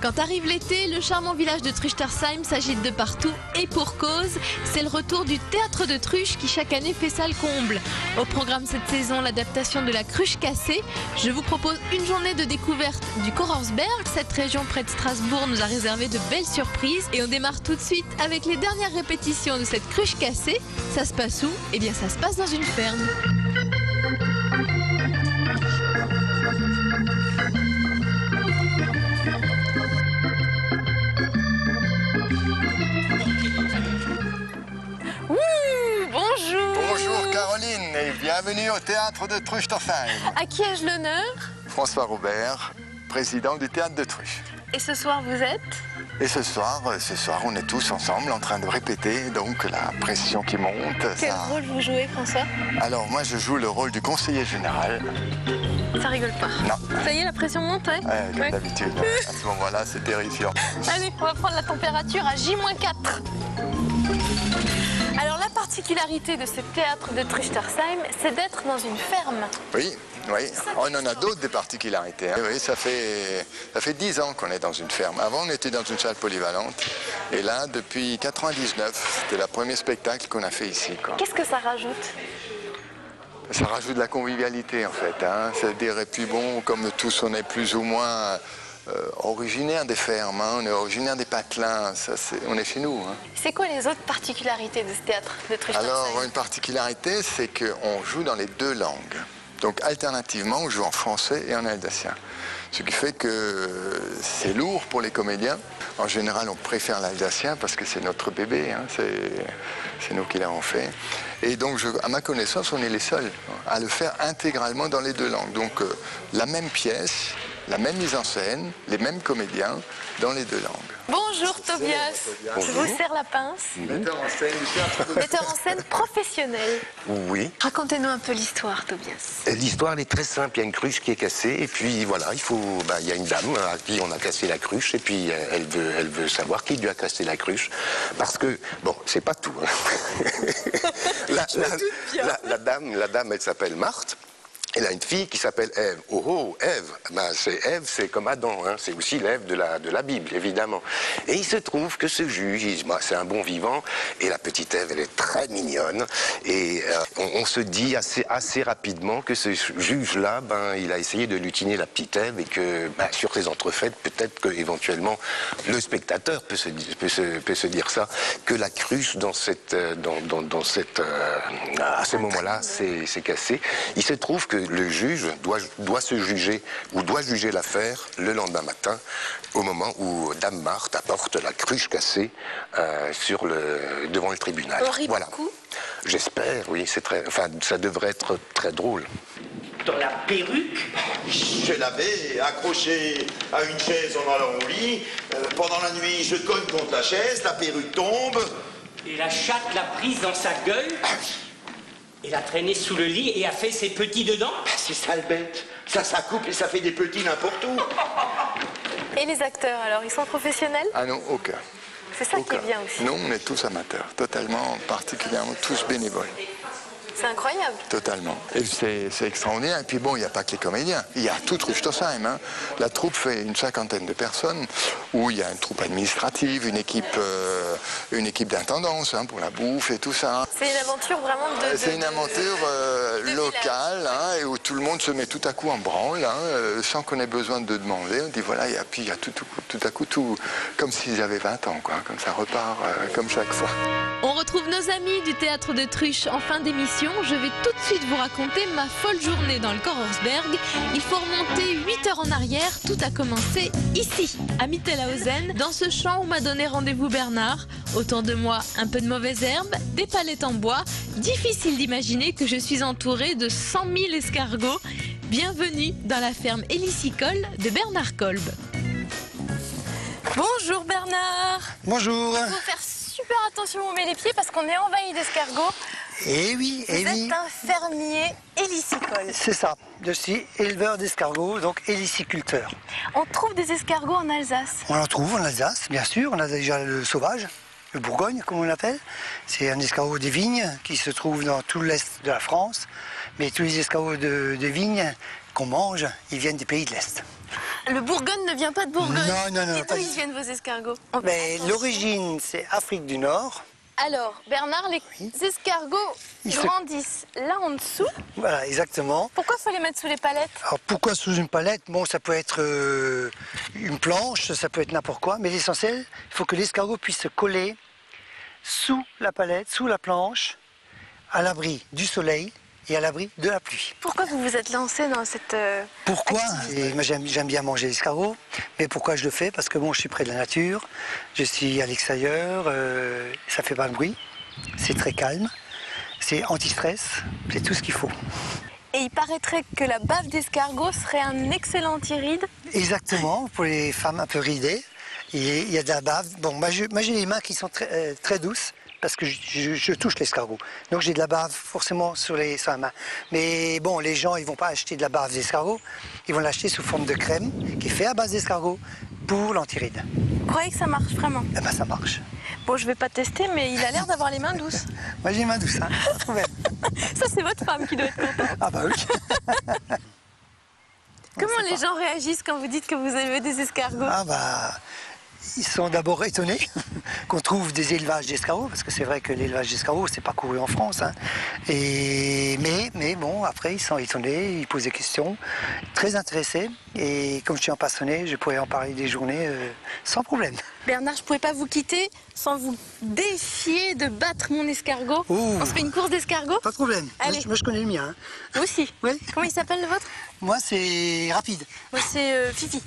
Quand arrive l'été, le charmant village de Truchtersheim s'agite de partout et pour cause, c'est le retour du théâtre de Truche qui chaque année fait salle comble. Au programme cette saison, l'adaptation de la Cruche cassée. Je vous propose une journée de découverte du Kochersberg. Cette région près de Strasbourg nous a réservé de belles surprises et on démarre tout de suite avec les dernières répétitions de cette Cruche cassée. Ça se passe où? Eh bien ça se passe dans une ferme. Bonjour Caroline et bienvenue au théâtre de Truchtersheim. À qui ai-je l'honneur? François Robert, président du théâtre de Truche. Et ce soir vous êtes? Et ce soir, on est tous ensemble en train de répéter, donc la pression qui monte. Quel rôle vous jouez, François? Alors moi je joue le rôle du conseiller général. Ça rigole pas. Non. Ça y est, la pression monte, ouais? Comme d'habitude, à ce moment-là c'est terrifiant. Allez, on va prendre la température à J-4. Alors la particularité de ce théâtre de Truchtersheim, c'est d'être dans une ferme. Oui. On en a d'autres des particularités. Oui, ça fait 10 ans qu'on est dans une ferme. Avant, on était dans une salle polyvalente. Et là, depuis 99, c'était le premier spectacle qu'on a fait ici. Qu'est-ce que ça rajoute? Ça rajoute de la convivialité, en fait. C'est-à-dire, et puis bon, comme tous, on est plus ou moins originaire des fermes. On est originaire des patelins. On est chez nous. C'est quoi les autres particularités de ce théâtre de Truchtersheim? Alors, une particularité, c'est qu'on joue dans les deux langues. Donc alternativement, on joue en français et en alsacien. Ce qui fait que c'est lourd pour les comédiens. En général, on préfère l'alsacien parce que c'est notre bébé, c'est nous qui l'avons fait. Et donc, à ma connaissance, on est les seuls à le faire intégralement dans les deux langues. Donc, la même pièce, la même mise en scène, les mêmes comédiens dans les deux langues. Bonjour Tobias, je vous sers la pince. Metteur en scène du théâtre. Metteur en scène professionnel. Oui. Racontez-nous un peu l'histoire, Tobias. L'histoire elle est très simple, il y a une cruche qui est cassée et puis voilà, il y a une dame à qui on a cassé la cruche et puis elle veut savoir qui lui a cassé la cruche parce que, bon, c'est pas tout. La dame, elle s'appelle Marthe. Elle a une fille qui s'appelle Ève. Oh, Ève. Ève, c'est comme Adam, c'est aussi l'Ève de la Bible, évidemment. Et il se trouve que ce juge, c'est un bon vivant, et la petite Ève, elle est très mignonne. Et on se dit assez rapidement que ce juge-là, il a essayé de lutiner la petite Ève, et que sur ces entrefaites, peut-être qu'éventuellement, le spectateur peut se dire ça, que la cruche à ce moment-là, c'est cassé. Il se trouve que le juge doit juger l'affaire le lendemain matin, au moment où Dame Marthe apporte la cruche cassée devant le tribunal. On rit beaucoup. J'espère, oui, ça devrait être très drôle. Dans la perruque, je l'avais accroché à une chaise en allant au lit. Pendant la nuit, je cogne contre la chaise, la perruque tombe. et la chatte l'a prise dans sa gueule, et l'a traînée sous le lit et a fait ses petits dedans. C'est ça le bête. Ça coupe et ça fait des petits n'importe où. Et les acteurs, alors, ils sont professionnels? Ah non, aucun. C'est ça qui est bien aussi. Non, on est tous amateurs, totalement, particulièrement tous bénévoles. C'est incroyable. Totalement. Et c'est extraordinaire. Et puis bon, il n'y a pas que les comédiens. Il y a tout Truchtersheim. La troupe fait une 50aine de personnes, où il y a une troupe administrative, une équipe d'intendance pour la bouffe et tout ça. C'est une aventure vraiment de... C'est une aventure locale, et où tout le monde se met tout à coup en branle, sans qu'on ait besoin de demander. On dit voilà, et puis il y a tout à coup tout, comme s'ils avaient 20 ans, quoi. Comme ça repart comme chaque fois. On retrouve nos amis du théâtre de Truche en fin d'émission. Je vais tout de suite vous raconter ma folle journée dans le Kochersberg. Il faut remonter 8 heures en arrière. Tout a commencé ici, à Mittelhausen, dans ce champ où m'a donné rendez-vous Bernard. Autour de moi, un peu de mauvaises herbes, des palettes en bois. Difficile d'imaginer que je suis entourée de 100 000 escargots. Bienvenue dans la ferme hélicicole de Bernard Kolb. Bonjour Bernard. Bonjour. Il faut faire super attention où on met les pieds parce qu'on est envahi d'escargots. Eh oui, Vous êtes un fermier hélicicole. C'est ça. Je suis éleveur d'escargots, donc héliciculteur. On trouve des escargots en Alsace. On en trouve en Alsace, bien sûr. On a déjà le sauvage, le Bourgogne, comme on l'appelle. C'est un escargot des vignes qui se trouve dans tout l'est de la France. Mais tous les escargots de vignes qu'on mange, ils viennent des pays de l'Est. Le Bourgogne ne vient pas de Bourgogne. Non, Et pas d'où du ils viennent vos escargots? Mais l'origine, c'est Afrique du Nord. Alors, Bernard, les escargots grandissent là en dessous. Voilà, exactement. Pourquoi il faut les mettre sous les palettes? Alors pourquoi sous une palette? Bon, ça peut être une planche, ça peut être n'importe quoi, mais l'essentiel, il faut que l'escargot puisse se coller sous la palette, sous la planche, à l'abri du soleil et à l'abri de la pluie. Pourquoi vous vous êtes lancé dans cette Pourquoi? activité? Et moi, j'aime bien manger l'escargot, mais pourquoi je le fais? Parce que bon, je suis près de la nature, je suis à l'extérieur, ça fait pas de bruit, c'est très calme, c'est anti-stress, c'est tout ce qu'il faut. Et il paraîtrait que la bave d'escargot serait un excellent anti-ride. Exactement, pour les femmes un peu ridées, il y a de la bave. Bon, moi j'ai les mains qui sont très douces, parce que je touche l'escargot. Donc j'ai de la bave forcément sur la main. Mais bon, les gens, ils vont pas acheter de la bave d'escargot, ils vont l'acheter sous forme de crème, qui est fait à base d'escargot, pour l'antiride. Vous croyez que ça marche vraiment? Eh ben ça marche. Bon, je vais pas tester, mais il a l'air d'avoir les mains douces. Moi j'ai les mains douces, hein, pas de problème. Ça, c'est votre femme qui doit être contente. Ah bah oui. Comment les gens réagissent quand vous dites que vous élevez des escargots? Ah bah, ils sont d'abord étonnés qu'on trouve des élevages d'escargots, parce que c'est vrai que l'élevage d'escargots, c'est pas couru en France. Hein. Mais bon, après, ils sont étonnés, ils posent des questions, très intéressés. Et comme je suis un passionné, je pourrais en parler des journées sans problème. Bernard, je pouvais pas vous quitter sans vous défier de battre mon escargot. Ouh. On se fait une course d'escargot? Pas de problème. Allez. Moi, je connais le mien. Hein. Vous aussi? Oui. Comment il s'appelle le vôtre? Moi, c'est rapide. Moi, c'est Fifi.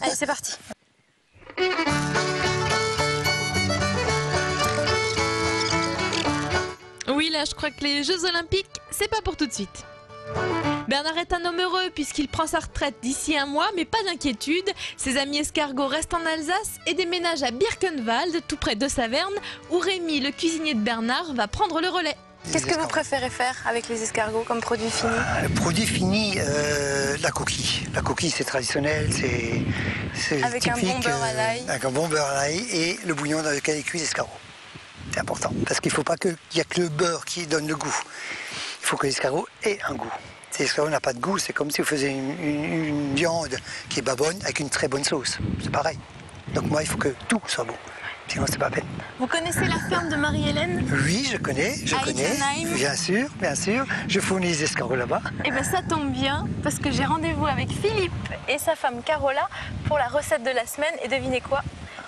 Allez, c'est parti. Oui, là, je crois que les Jeux Olympiques, c'est pas pour tout de suite. Bernard est un homme heureux puisqu'il prend sa retraite d'ici un mois, mais pas d'inquiétude. Ses amis escargots restent en Alsace et déménagent à Birkenwald, tout près de Saverne, où Rémi, le cuisinier de Bernard, va prendre le relais. Qu'est-ce que vous préférez faire avec les escargots comme produit fini? Le produit fini, la coquille. La coquille, c'est traditionnel, c'est avec typique. Un bon beurre à l'ail. Avec un bon beurre à l'ail et le bouillon dans lequel est cuit l'escargot. C'est important, parce qu'il ne faut pas qu'il y a que le beurre qui donne le goût. Il faut que l'escargot ait un goût. Si l'escargot n'a pas de goût, c'est comme si vous faisiez une viande qui est pas bonne avec une très bonne sauce. C'est pareil. Donc moi, il faut que tout soit bon. Sinon, c'est pas peine. Vous connaissez la ferme de Marie-Hélène? Oui, je connais. Itzenheim. Bien sûr, bien sûr. Je fournis les escargots là-bas. Eh bien, ça tombe bien, parce que j'ai rendez-vous avec Philippe et sa femme Carola pour la recette de la semaine. Et devinez quoi?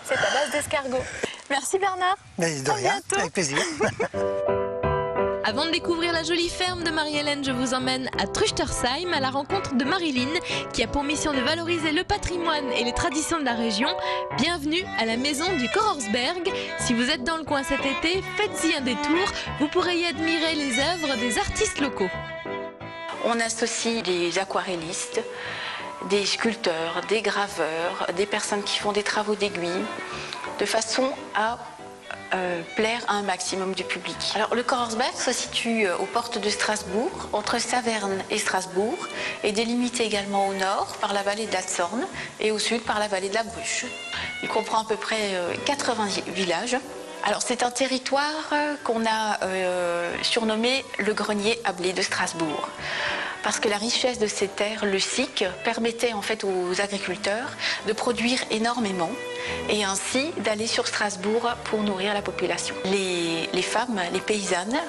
C'est à base d'escargots. Merci Bernard. Mais de À rien, bientôt. avec plaisir. Avant de découvrir la jolie ferme de Marie-Hélène, je vous emmène à Truchtersheim à la rencontre de Marilyn, qui a pour mission de valoriser le patrimoine et les traditions de la région. Bienvenue à la maison du Kororsberg. Si vous êtes dans le coin cet été, faites-y un détour. Vous pourrez y admirer les œuvres des artistes locaux. On associe des aquarellistes, des sculpteurs, des graveurs, des personnes qui font des travaux d'aiguille, de façon à plaire à un maximum du public. Alors le Kororsberg se situe aux portes de Strasbourg, entre Saverne et Strasbourg, et délimité également au nord par la vallée de la Zorn et au sud par la vallée de la Bruche. Il comprend à peu près 80 villages. Alors c'est un territoire qu'on a surnommé le grenier à blé de Strasbourg. Parce que la richesse de ces terres, le SIC, permettait en fait aux agriculteurs de produire énormément et ainsi d'aller sur Strasbourg pour nourrir la population. Les femmes, les paysannes,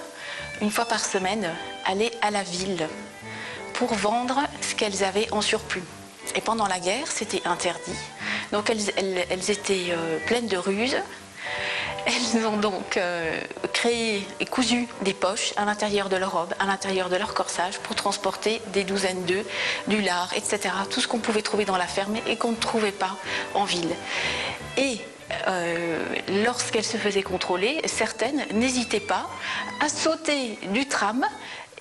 une fois par semaine, allaient à la ville pour vendre ce qu'elles avaient en surplus. Et pendant la guerre, c'était interdit. Donc elles étaient pleines de ruses. Elles ont donc créé et cousu des poches à l'intérieur de leur robe, à l'intérieur de leur corsage, pour transporter des douzaines d'œufs, du lard, etc. Tout ce qu'on pouvait trouver dans la ferme et qu'on ne trouvait pas en ville. Et lorsqu'elles se faisaient contrôler, certaines n'hésitaient pas à sauter du tram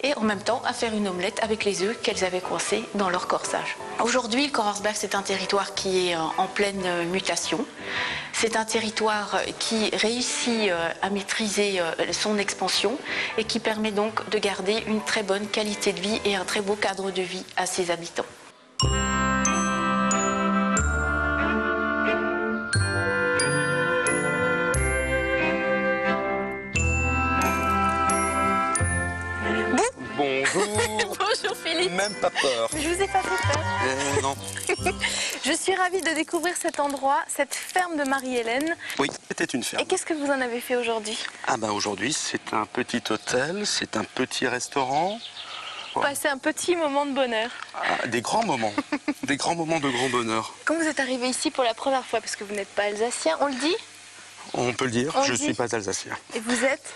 et en même temps à faire une omelette avec les œufs qu'elles avaient coincés dans leur corsage. Aujourd'hui, le Kororsberg, c'est un territoire qui est en pleine mutation. C'est un territoire qui réussit à maîtriser son expansion et qui permet donc de garder une très bonne qualité de vie et un très beau cadre de vie à ses habitants. Bonjour. Bonjour Philippe. Même pas peur. Je vous ai pas fait peur. Non. Je suis ravie de découvrir cet endroit, cette ferme de Marie-Hélène. Oui, c'était une ferme. Et qu'est-ce que vous en avez fait aujourd'hui? Ah ben aujourd'hui, c'est un petit hôtel, c'est un petit restaurant. Passer un petit moment de bonheur. Ah, des grands moments, des grands moments de grand bonheur. Quand vous êtes arrivé ici pour la première fois, parce que vous n'êtes pas alsacien, on le dit? On peut le dire, je ne suis pas alsacien. Et vous êtes?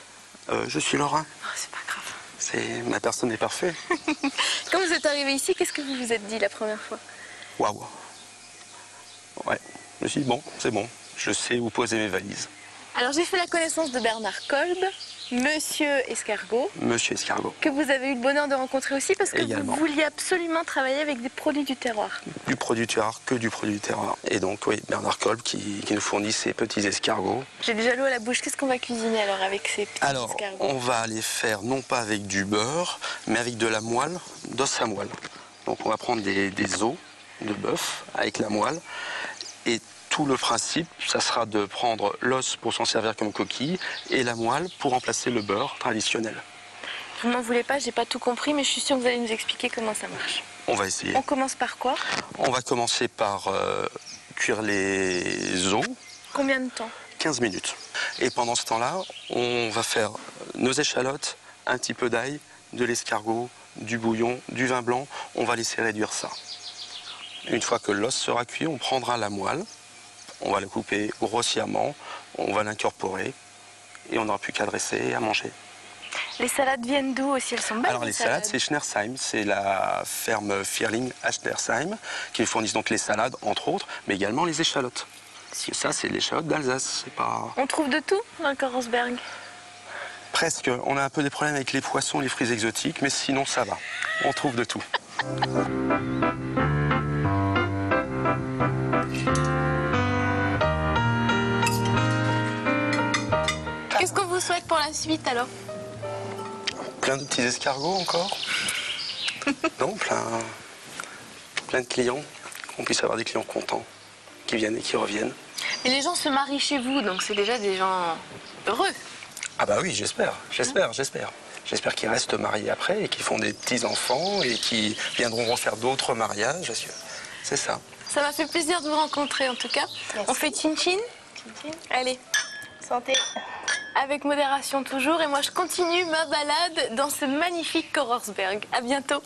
Je suis lorrain. Oh, c'est pas grave. Ma personne est parfaite. Quand vous êtes arrivé ici, qu'est-ce que vous vous êtes dit la première fois? Waouh. Ouais, je me suis dit, bon, c'est bon, je sais où poser mes valises. Alors j'ai fait la connaissance de Bernard Kolb, Monsieur Escargot. Monsieur Escargot. Que vous avez eu le bonheur de rencontrer aussi parce que Également. vous vouliez absolument travailler avec des produits du terroir. Du produit du terroir, que du produit du terroir. Et donc, oui, Bernard Kolb qui nous fournit ces petits escargots. J'ai déjà l'eau à la bouche. Qu'est-ce qu'on va cuisiner alors avec ces petits escargots? On va les faire non pas avec du beurre, mais avec de la moelle, d'os à moelle. Donc on va prendre des os de bœuf avec la moelle. Et tout le principe, ça sera de prendre l'os pour s'en servir comme coquille et la moelle pour remplacer le beurre traditionnel. Vous m'en voulez pas, j'ai pas tout compris, mais je suis sûre que vous allez nous expliquer comment ça marche. On va essayer. On commence par quoi? On va commencer par cuire les os. Combien de temps? 15 minutes. Et pendant ce temps-là, on va faire nos échalotes, un petit peu d'ail, de l'escargot, du bouillon, du vin blanc. On va laisser réduire ça. Une fois que l'os sera cuit, on prendra la moelle. On va la couper grossièrement, on va l'incorporer et on n'aura plus qu'à dresser et à manger. Les salades viennent d'où aussi? Elles sont belles. Alors les salades, c'est Schnersheim, c'est la ferme Fierling à Schnersheim qui nous fournissent donc les salades entre autres, mais également les échalotes. Ça, c'est l'échalote d'Alsace, c'est pas... On trouve de tout dans le Korosberg? Presque. On a un peu des problèmes avec les poissons, les fruits exotiques, mais sinon ça va. On trouve de tout. Qu'est-ce qu'on vous souhaite pour la suite alors? Plein de petits escargots encore. Non, plein de clients. Qu'on puisse avoir des clients contents, qui viennent et qui reviennent. Et les gens se marient chez vous, donc c'est déjà des gens heureux. Ah bah oui, j'espère. J'espère qu'ils restent mariés après et qu'ils font des petits-enfants et qu'ils viendront refaire d'autres mariages. C'est ça. Ça m'a fait plaisir de vous rencontrer en tout cas. Merci. On fait chin-chin? Allez. Santé. Avec modération toujours. Et moi, je continue ma balade dans ce magnifique Korosberg. À bientôt.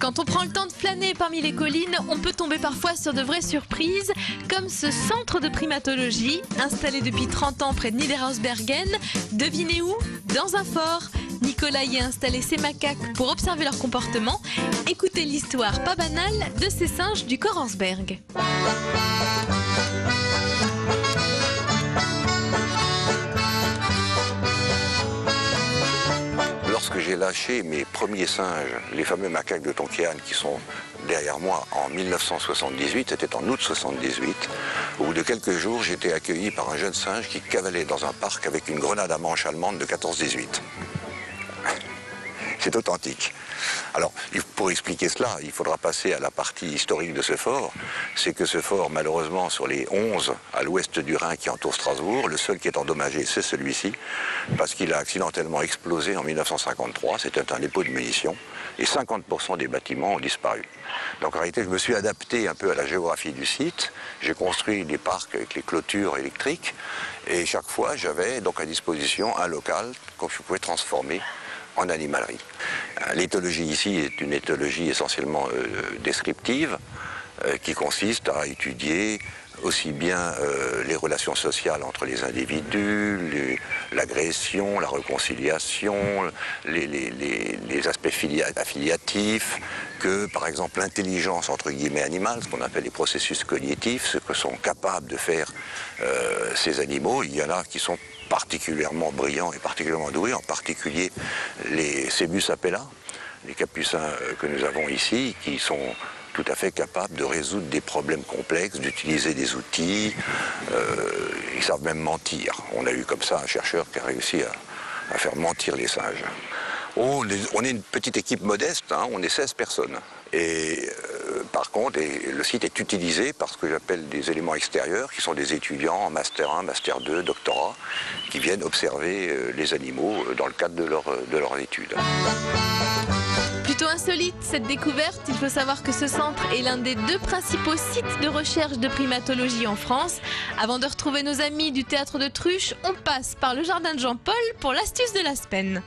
Quand on prend le temps de flâner parmi les collines, on peut tomber parfois sur de vraies surprises, comme ce centre de primatologie, installé depuis 30 ans près de Niederhausbergen. Devinez où? Dans un fort. Nicolas y a installé ses macaques pour observer leur comportement. Écoutez l'histoire pas banale de ces singes du Korosberg. Lorsque j'ai lâché mes premiers singes, les fameux macaques de Tonkian qui sont derrière moi en 1978, c'était en août 78, au bout de quelques jours, j'étais accueilli par un jeune singe qui cavalait dans un parc avec une grenade à manche allemande de 14-18. C'est authentique. Alors, pour expliquer cela, il faudra passer à la partie historique de ce fort. C'est que ce fort, malheureusement, sur les 11 à l'ouest du Rhin qui entourent Strasbourg, le seul qui est endommagé, c'est celui-ci, parce qu'il a accidentellement explosé en 1953. C'était un dépôt de munitions, et 50% des bâtiments ont disparu. Donc, en réalité, je me suis adapté un peu à la géographie du site. J'ai construit des parcs avec les clôtures électriques, et chaque fois, j'avais donc à disposition un local que je pouvais transformer en animalerie. L'éthologie ici est une éthologie essentiellement descriptive qui consiste à étudier aussi bien les relations sociales entre les individus, l'agression, la réconciliation, les aspects affiliatifs, que par exemple l'intelligence entre guillemets animale, ce qu'on appelle les processus cognitifs, ce que sont capables de faire ces animaux. Il y en a qui sont particulièrement brillants et particulièrement doués, en particulier les Cebus apella, les capucins que nous avons ici, qui sont tout à fait capables de résoudre des problèmes complexes, d'utiliser des outils. Ils savent même mentir. On a eu comme ça un chercheur qui a réussi à faire mentir les singes. On est une petite équipe modeste, hein, on est 16 personnes. Et par contre, le site est utilisé par ce que j'appelle des éléments extérieurs, qui sont des étudiants en Master 1, Master 2, Doctorat, qui viennent observer les animaux dans le cadre de leurs études. Plutôt un insolite cette découverte. Il faut savoir que ce centre est l'un des 2 principaux sites de recherche de primatologie en France. Avant de retrouver nos amis du théâtre de Truche, on passe par le jardin de Jean-Paul pour l'astuce de la semaine.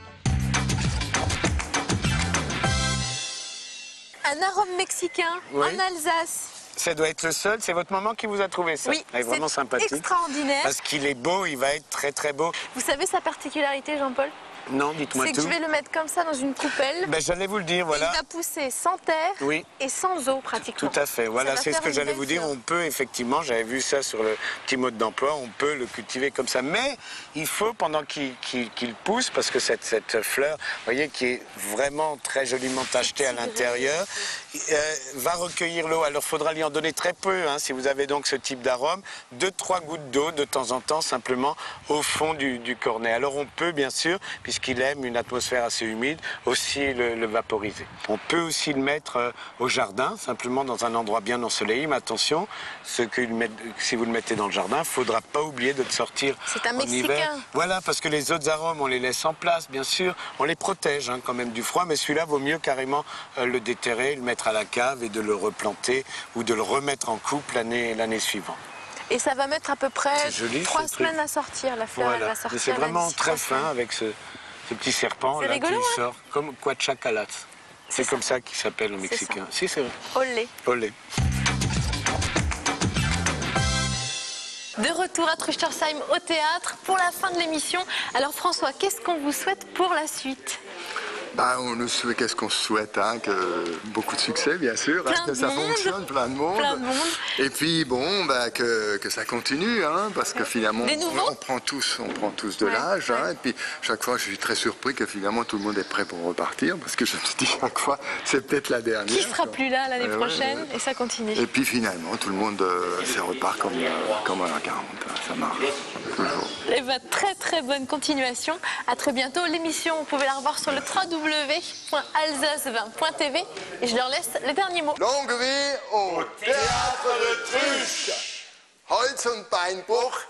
Un arôme mexicain en Alsace. Ça doit être le seul, c'est votre maman qui vous a trouvé ça. Oui, c'est vraiment sympathique. Extraordinaire. Parce qu'il est beau, il va être très très beau. Vous savez sa particularité, Jean-Paul? Non, dites-moi tout. C'est que je vais le mettre comme ça dans une coupelle. Ben, j'allais vous le dire, voilà. Il va pousser sans terre et sans eau pratiquement. Tout à fait, voilà, c'est ce que j'allais vous dire. On peut effectivement, j'avais vu ça sur le petit mode d'emploi, on peut le cultiver comme ça. Mais il faut, pendant qu'il pousse, parce que cette fleur, vous voyez, qui est vraiment très joliment tachetée à l'intérieur, va recueillir l'eau. Alors il faudra lui en donner très peu, hein, si vous avez donc ce type d'arôme. 2-3 gouttes d'eau de temps en temps, simplement au fond du cornet. Alors on peut, bien sûr, puisqu'il aime une atmosphère assez humide, aussi le vaporiser. On peut aussi le mettre au jardin, simplement dans un endroit bien ensoleillé. Mais attention, si vous le mettez dans le jardin, il ne faudra pas oublier de le sortir en hiver. Voilà, parce que les autres arômes, on les laisse en place, bien sûr. On les protège hein, quand même du froid, mais celui-là, vaut mieux carrément le déterrer, le mettre à la cave et de le replanter ou de le remettre en coupe l'année suivante. Et ça va mettre à peu près 3 semaines à sortir, la fleur, elle va sortir. C'est vraiment très fin avec ce petit serpent là qui sort, comme Quetzalcoatl. C'est comme ça qu'il s'appelle au mexicain. Si, c'est vrai. Olé. Olé. De retour à Truchtersheim au théâtre pour la fin de l'émission. Alors François, qu'est-ce qu'on vous souhaite pour la suite? Qu'est-ce qu'on se souhaite hein, que beaucoup de succès, bien sûr, hein, que ça fonctionne, plein de monde. Et puis, bon, que ça continue, hein, parce que finalement, on prend tous de l'âge. Hein, et puis, chaque fois, je suis très surpris que finalement, tout le monde est prêt pour repartir, parce que je me dis chaque fois, c'est peut-être la dernière. Qui sera plus là l'année prochaine, et ça continue. Et puis, finalement, tout le monde, ça repart comme à la 40. Ça marche, toujours. Et très très bonne continuation. À très bientôt. L'émission, vous pouvez la revoir sur le www.alsace20.tv et je leur laisse les derniers mots. Longue vie au théâtre de Truche. Holz und Beinbruch.